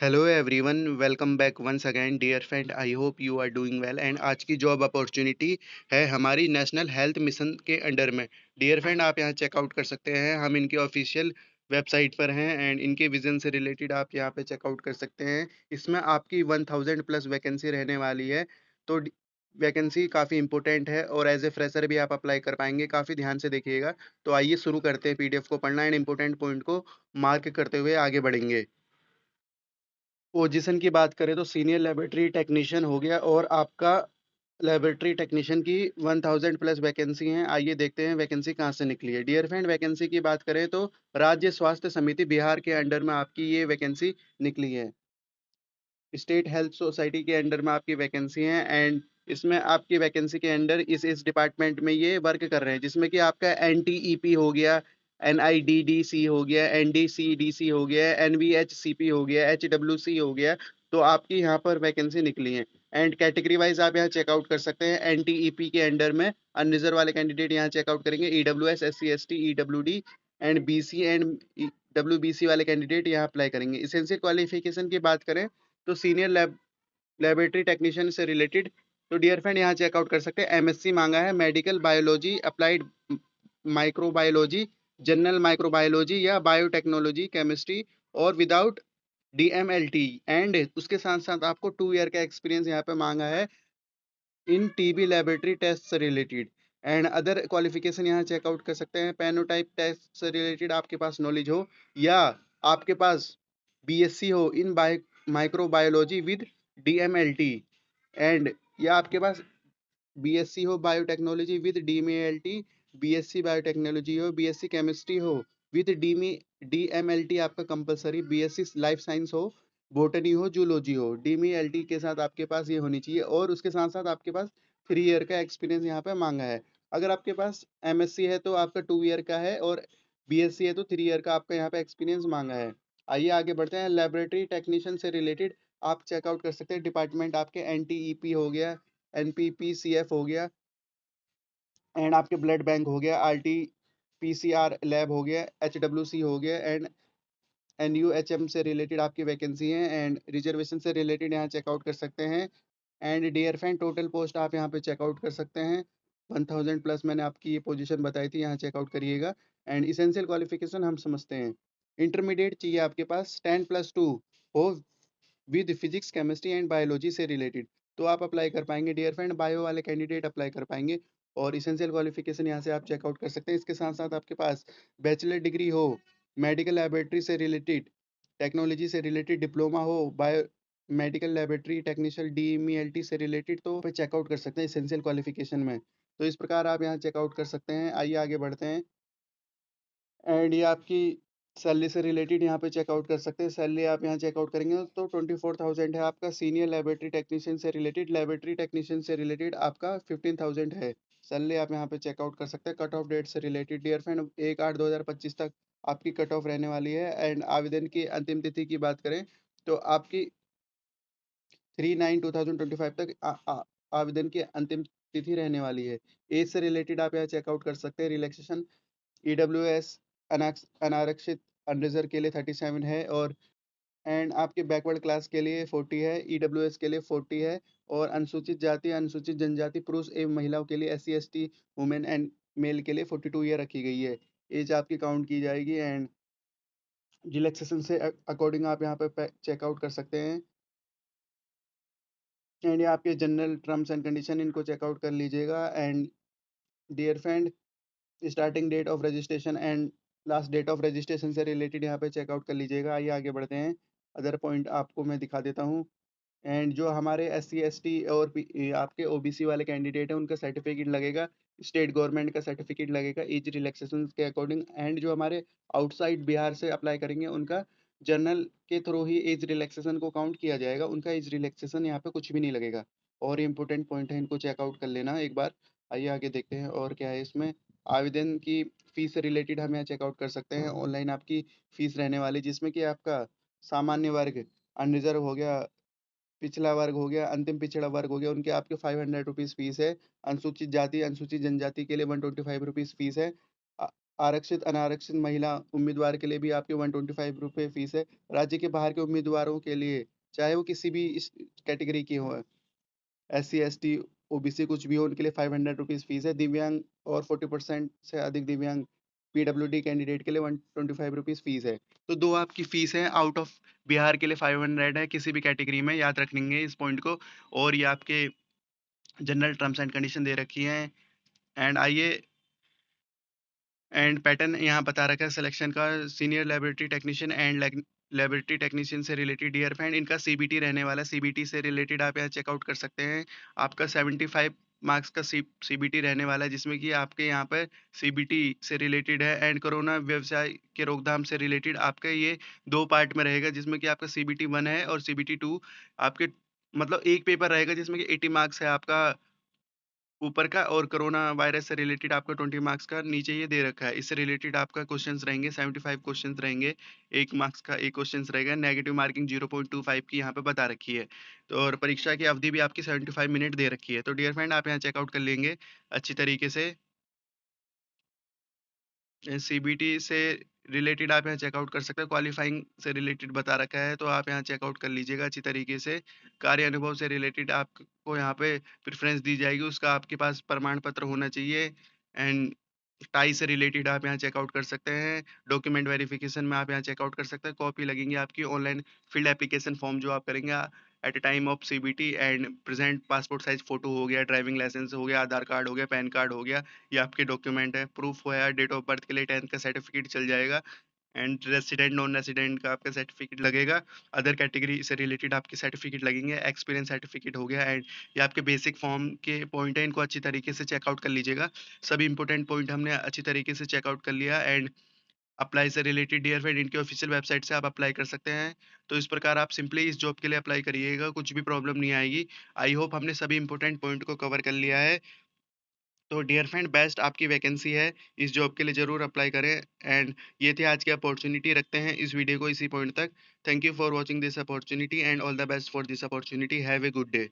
Hello everyone, welcome back once again dear friend. I hope you are doing well. And आज की job opportunity है हमारी National Health Mission के under में। Dear friend, आप यहाँ चेकआउट कर सकते हैं। हम इनके ऑफिशियल वेबसाइट पर हैं एंड इनके विजन से रिलेटेड आप यहाँ पे चेकआउट कर सकते हैं। इसमें आपकी 1000 प्लस वैकेंसी रहने वाली है। तो वैकेंसी काफ़ी इंपॉर्टेंट है और एज ए फ्रेशर भी आप अप्लाई कर पाएंगे। काफ़ी ध्यान से देखिएगा। तो आइए शुरू करते हैं पीडीएफ को पढ़ना एंड इंपॉर्टेंट पॉइंट को मार्क करते हुए आगे बढ़ेंगे। पोजीशन की बात करें तो सीनियर लेबोरेटरी टेक्नीशियन हो गया और आपका लेबोरेटरी टेक्नीशियन की 1000 प्लस वैकेंसी हैं। आइए देखते हैं वैकेंसी कहाँ से निकली है। डियर फ्रेंड, वैकेंसी की बात करें तो राज्य स्वास्थ्य समिति बिहार के अंडर में आपकी ये वैकेंसी निकली है। स्टेट हेल्थ सोसाइटी के अंडर में आपकी वैकेंसी है एंड इसमें आपकी वैकेंसी के अंडर इस डिपार्टमेंट में ये वर्क कर रहे हैं, जिसमें कि आपका एनटीईपी हो गया, एनआईडीडीसी हो गया, एनडीसीडीसी हो गया, एनवीएचसीपी हो गया, एचडब्ल्यूसी हो गया। तो आपकी यहाँ पर वैकेंसी निकली है एंड कैटेगरी वाइज आप यहाँ चेकआउट कर सकते हैं। एनटीईपी के अंडर में अनरिजर्व वाले कैंडिडेट यहाँ चेकआउट करेंगे, EWS, SC, ST, EWD and BC and WBC वाले कैंडिडेट यहाँ अप्लाई करेंगे। इसेंशियल क्वालिफिकेशन की बात करें तो सीनियर लेबोरेटरी टेक्नीशियन से रिलेटेड, तो डियर फ्रेंड यहाँ चेकआउट कर सकते हैं। एमएससी मांगा है, medical biology, applied microbiology, general microbiology या बायोटेक्नोलॉजी केमिस्ट्री और विदाउट डीएमएलटी। एंड उसके साथ साथ आपको 2 ईयर का एक्सपीरियंस यहाँ पे मांगा है इन टीबी लेबोरेटरी टेस्ट से रिलेटेड। एंड अदर क्वालिफिकेशन यहाँ चेकआउट कर सकते हैं। पेनोटाइप टेस्ट से रिलेटेड आपके पास नॉलेज हो या आपके पास बीएससी हो इन माइक्रोबायोलॉजी विद डीएमएलटी एंड या आपके पास बीएससी हो biotechnology with DMLT, BSc biotechnology हो, बीएससी केमिस्ट्री हो विद डीएमएलटी आपका कंपलसरी, बीएससी लाइफ साइंस हो, बोटनी हो, जूलॉजी हो, डीएमएलटी के साथ आपके पास ये होनी चाहिए। और उसके साथ साथ आपके पास 3 ईयर का एक्सपीरियंस यहाँ पे मांगा है। अगर आपके पास एमएससी है तो आपका 2 ईयर का है और बीएससी है तो 3 ईयर का आपका यहाँ पे एक्सपीरियंस मांगा है। आइए आगे बढ़ते हैं। लेबोरेटरी टेक्नीशियन से रिलेटेड आप चेकआउट कर सकते हैं। डिपार्टमेंट आपके एनटीईपी हो गया, एनपीपीसीएफ हो गया एंड आपके ब्लड बैंक हो गया, आरटी पीसीआर लैब हो गया, एचडब्ल्यूसी हो गया एंड एनयूएचएम से रिलेटेड आपकी वैकेंसी है एंड रिजर्वेशन से रिलेटेड यहाँ चेकआउट कर सकते हैं। And dear friend, total post आप यहाँ पे चेकआउट कर सकते हैं। 1000 प्लस मैंने आपकी ये पोजीशन बताई थी, यहाँ चेकआउट करिएगा। एंड इसेंशियल क्वालिफिकेशन हम समझते हैं। इंटरमीडिएट चाहिए आपके पास 10+2 हो with physics, chemistry and biology से रिलेटेड। तो आप अप्लाई कर पाएंगे डियर फ्रेंड, बायो वाले कैंडिडेट अप्लाई कर पाएंगे। और इसेंशियल क्वालिफिकेशन यहाँ से आप चेकआउट कर सकते हैं। इसके साथ साथ आपके पास बैचलर डिग्री हो मेडिकल लेबोरेटरी से रिलेटेड, टेक्नोलॉजी से रिलेटेड डिप्लोमा हो बायो मेडिकल लेबोरेटरी टेक्नीशियन डीएमईएलटी से रिलेटेड, तो पे चेकआउट कर सकते हैं इसेंशियल क्वालिफिकेशन में। तो इस प्रकार आप यहाँ चेकआउट कर सकते हैं। आइए आगे बढ़ते हैं। एंड ये आपकी सैलरी से रिलेटेड यहाँ पे चेकआउट कर सकते हैं। सैलरी आप यहाँ चेकआउट करेंगे तो 24,000 है आपका। सीनियर लेबोरेटरी टेक्नीशियन से रिलेटेड, लेबोरेटरी टेक्नीशियन से रिलेटेड आपका 15,000 है। सैलरी आप यहाँ पे चेकआउट कर सकते हैं। कट ऑफ डेट से रिलेटेड डियर फ्रेंड 1/8/2025 तक आपकी कट ऑफ रहने वाली है। एंड आवेदन की अंतिम तिथि की बात करें तो आपकी 3/9/2025 तक आवेदन की अंतिम तिथि रहने वाली है। एज से रिलेटेड आप यहाँ चेकआउट कर सकते हैं। रिलैक्सेशन ईडब्ल्यूएस अनारक्षित अनरिजर्व के लिए 37 है और एंड आपके बैकवर्ड क्लास के लिए 40 है, ईडब्ल्यूएस के लिए 40 है और अनुसूचित जाति अनुसूचित जनजाति पुरुष एवं महिलाओं के लिए SC ST women and male के लिए 42 ईयर रखी गई है। एज आपकी काउंट की जाएगी एंड रिलैक्सेशन से अकॉर्डिंग आप यहाँ पे चेकआउट कर सकते हैं। एंड ये आपके जनरल टर्म्स एंड कंडीशन, इनको चेकआउट कर लीजिएगा। And dear friend, starting date of registration and last date of registration से रिलेटेड यहाँ पे चेकआउट कर लीजिएगा। आइए आगे बढ़ते हैं। अदर पॉइंट आपको मैं दिखा देता हूँ। एंड जो हमारे एससी एसटी और आपके ओबीसी वाले कैंडिडेट हैं उनका सर्टिफिकेट लगेगा, स्टेट गवर्नमेंट का सर्टिफिकेट लगेगा एज रिलैक्सेशन के अकॉर्डिंग। एंड जो हमारे आउटसाइड बिहार से अप्लाई करेंगे उनका जनरल के थ्रू ही एज रिलैक्सेशन को काउंट किया जाएगा, उनका एज रिलैक्सेशन यहाँ पे कुछ भी नहीं लगेगा। और इंपॉर्टेंट पॉइंट है, इनको चेकआउट कर लेना एक बार। आइए आगे देखते हैं और क्या है इसमें। आवेदन की फीस से रिलेटेड हम यहाँ चेकआउट कर सकते हैं। ऑनलाइन आपकी फीस रहने वाली, जिसमें कि आपका सामान्य वर्ग अनरिजर्व हो गया, पिछला वर्ग हो गया, अंतिम पिछड़ा वर्ग हो गया, उनके आपके 500 रुपीज़ फीस है। अनुसूचित जाति अनुसूचित जनजाति के लिए 125 रुपीज़ फीस है। आरक्षित, अनारक्षित महिला उम्मीदवार के लिए भी आपके ₹125 फीस है। राज्य के बाहर के उम्मीदवारों के लिए, चाहे वो किसी भी इस कैटेगरी की हों, एससी, एसटी, ओबीसी कुछ भी हो, उनके लिए ₹500 फीस है। दिव्यांग और 40% से अधिक दिव्यांग पीडब्ल्यूडी कैंडिडेट के लिए ₹125 फीस है। तो 2 आपकी फीस है, आउट ऑफ बिहार के लिए 500 है किसी भी कैटेगरी में, याद रखेंगे इस पॉइंट को। और ये आपके जनरल टर्म्स एंड कंडीशन दे रखी हैं। एंड आइए, एंड पैटर्न यहाँ बता रखा है सिलेक्शन का। Senior laboratory technician and laboratory technician से रिलेटेड डियर फ्रेंड, इनका सीबीटी रहने वाला है। सीबीटी से रिलेटेड आप यहाँ चेकआउट कर सकते हैं। आपका 75 मार्क्स का सीबीटी रहने वाला है, जिसमें कि आपके यहाँ पर सीबीटी से रिलेटेड है एंड कोरोना व्यवसाय के रोकथाम से रिलेटेड आपका ये 2 पार्ट में रहेगा, जिसमें कि आपका सीबीटी 1 है और सीबीटी 2 आपके, मतलब एक पेपर रहेगा जिसमें कि 80 मार्क्स है आपका ऊपर का, और कोरोना वायरस से रिलेटेड आपका 20 मार्क्स का नीचे ये दे रखा है। इससे रिलेटेड आपका क्वेश्चंस रहेंगे, 75 क्वेश्चंस रहेंगे। 1 मार्क्स का 1 क्वेश्चंस रहेगा। नेगेटिव मार्किंग 0.25 की यहाँ पे बता रखी है। तो और परीक्षा की अवधि भी आपकी 75 मिनट दे रखी है। तो डियर फ्रेंड, आप यहाँ चेकआउट कर लेंगे अच्छी तरीके से। सीबीटी से रिलेटेड आप यहाँ चेकआउट कर सकते हैं। क्वालिफाइंग से रिलेटेड बता रखा है, तो आप यहाँ चेकआउट कर लीजिएगा अच्छी तरीके से। कार्य अनुभव से रिलेटेड आपको यहाँ पे प्रेफ़रेंस दी जाएगी, उसका आपके पास प्रमाण पत्र होना चाहिए। एंड टाई से रिलेटेड आप यहाँ चेकआउट कर सकते हैं। डॉक्यूमेंट वेरिफिकेशन में आप यहाँ चेकआउट कर सकते हैं। कॉपी लगेंगी आपकी ऑनलाइन फील्ड एप्लीकेशन फॉर्म जो आप करेंगे at a time of CBT. And present passport size photo हो गया, ड्राइविंग लाइसेंस हो गया, आधार कार्ड हो गया, पैन कार्ड हो गया, ये आपके डॉक्यूमेंट है। प्रूफ है, डेट ऑफ बर्थ के लिए 10th का सर्टिफिकेट चल जाएगा। एंड रेसिडेंट, नॉन रेसिडेंट का आपका सर्टिफिकेट लगेगा। अदर कैटेगरी से रिलेटेड आपके सर्टिफिकेट लगेंगे। एक्सपीरियंस सर्टिफिकेट हो गया। एंड ये आपके बेसिक फॉर्म के पॉइंट है, इनको अच्छी तरीके से चेकआउट कर लीजिएगा। सभी इंपॉर्टेंट पॉइंट हमने अच्छी तरीके से चेकआउट कर लिया। एंड अप्लाई से रिलेटेड डियर फ्रेंड, इनके ऑफिशियल वेबसाइट से आप अप्लाई कर सकते हैं। तो इस प्रकार आप सिंपली इस जॉब के लिए अप्लाई करिएगा, कुछ भी प्रॉब्लम नहीं आएगी। आई होप हमने सभी इंपॉर्टेंट पॉइंट को कवर कर लिया है। तो डियर फ्रेंड, बेस्ट आपकी वैकेंसी है, इस जॉब के लिए ज़रूर अप्लाई करें। एंड ये थी आज की अपॉर्चुनिटी। रखते हैं इस वीडियो को इसी पॉइंट तक। Thank you for watching this opportunity and all the best for this opportunity. Have a good day.